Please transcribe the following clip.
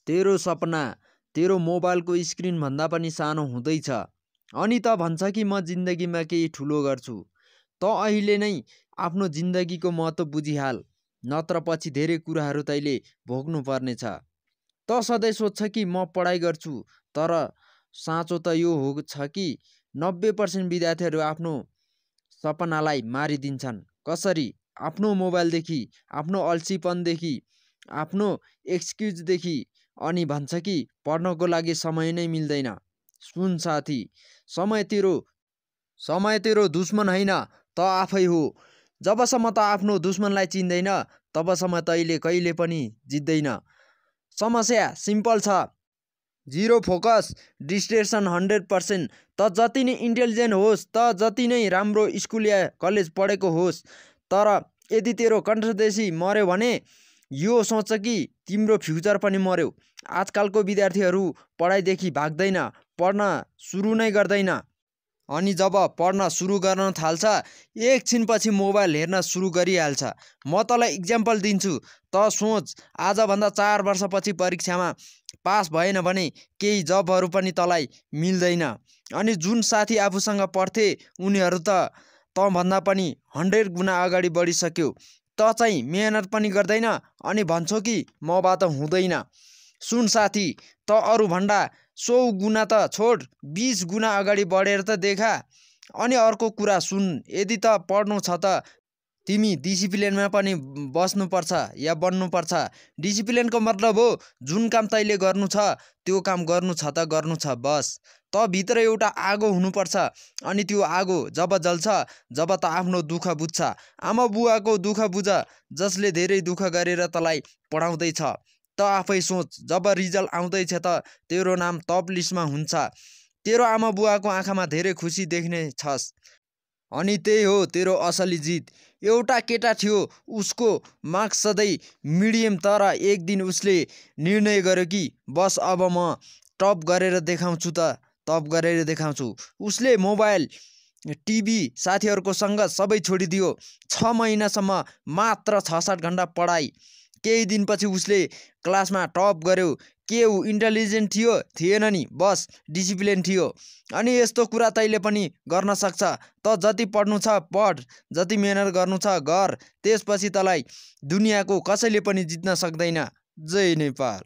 तेरो सपना तेरो मोबाइलको स्क्रिन भन्दा पनि सानो हुँदैछ अनि त भन्छ कि म जिन्दगीमा केही ठुलो गर्छु। त अहिले नै आफ्नो जिन्दगीको महत्त्व बुझिहाल, नत्र पछि धेरै कुराहरू तैँले भोग्नु पर्नेछ। त सधैँ सोध्छ कि म पढाइ गर्छु, तर साँचो त यो हो छ कि 90% विद्यार्थीहरू आफ्नो सपनालाई मारिदिन्छन्। कसरी? आफ्नो मोबाइलदेखि, आफ्नो अल्छीपनदेखि, आफ्नो एक्सक्युजदेखि, अनि भन्छ कि पढ्नको लागि समय नै मिल्दैन। सुन साथी, समय तेरो दुश्मन होइन, त आफै हो। जबसम्म त आफ्नो दुश्मनलाई चिन्दैन तबसम्म तैँले कहिले पनि जित्दैन। समस्या सिम्पल छ, 0 फोकस, डिस्ट्रेक्सन 100%। त जति नै इन्टेलिजेन्ट होस्, त जति नै राम्रो स्कुल या कलेज पढेको होस्, तर यदि तेरो कन्सन्ट्रेसन मर्यो भने यो सोच कि तिम्रो फ्युचर पनि मर्यो। आजकलको विद्यार्थीहरू पढाइदेखि भाग्दैन, पढ्न सुरु नै गर्दैन। अनि जब पढ्न सुरु गर्न थाल्छ, एकछिनपछि मोबाइल हेर्न सुरु गरिहाल्छ। म तँलाई इक्जाम्पल दिन्छु, त सोच आजभन्दा 4 वर्षपछि परीक्षामा पास भएन भने केही जबहरू पनि तँलाई मिल्दैन। अनि जुन साथी आफूसँग पढ्थे उनीहरू त तँभन्दा पनि 100 गुणा अगाडि बढिसक्यो। त चाहिँ मेहनत पनि गर्दैन अनि भन्छौ कि मबाट हुँदैन। सुन साथी, त अरूभन्दा 100 गुणा त छोड, 20 गुणा अगाडि बढेर त देखा। अनि अर्को कुरा सुन, यदि त पढ्नु छ त तिमी डिसिप्लिनमा पनि बस्नुपर्छ या बन्नुपर्छ। डिसिप्लिनको मतलब हो जुन काम तैँले गर्नु छ त्यो काम गर्नु छ त गर्नु छ, बस। त भित्र एउटा आगो हुनुपर्छ, अनि त्यो आगो जब जल्छ जब त आफ्नो दुःख बुझ्छ। आमा बुवाको दुःख बुझ, जसले धेरै दुःख गरेर तँलाई पढाउँदैछ। त आफै सोच, जब रिजल्ट आउँदैछ त तेरो नाम टप लिस्टमा हुन्छ, तेरो आमा बुवाको आँखामा धेरै खुसी देख्ने छस्। अनि त्यही हो तेरो असली जित। एउटा केटा थियो, उसको मार्क्स सधैँ मिडियम, तर एक दिन उसले निर्णय गर्यो कि बस अब म टप गरेर देखाउँछु त टप गरेर देखाउँछु। उसले मोबाइल, टिभी, साथीहरूको सङ्गत सबै छोडिदियो। 6 महिनासम्म मात्र 6-7 घन्टा पढाइ। केही दिनपछि उसले क्लासमा टप गर्यो। के ऊ इन्टेलिजेन्ट थियो? थिएन नि, बस डिसिप्लिन थियो। अनि यस्तो कुरा तैँले पनि गर्न सक्छ। त जति पढ्नु छ पढ, जति मेहनत गर्नु छ गर, त्यसपछि तँलाई दुनियाँको कसैले पनि जित्न सक्दैन। जय नेपाल।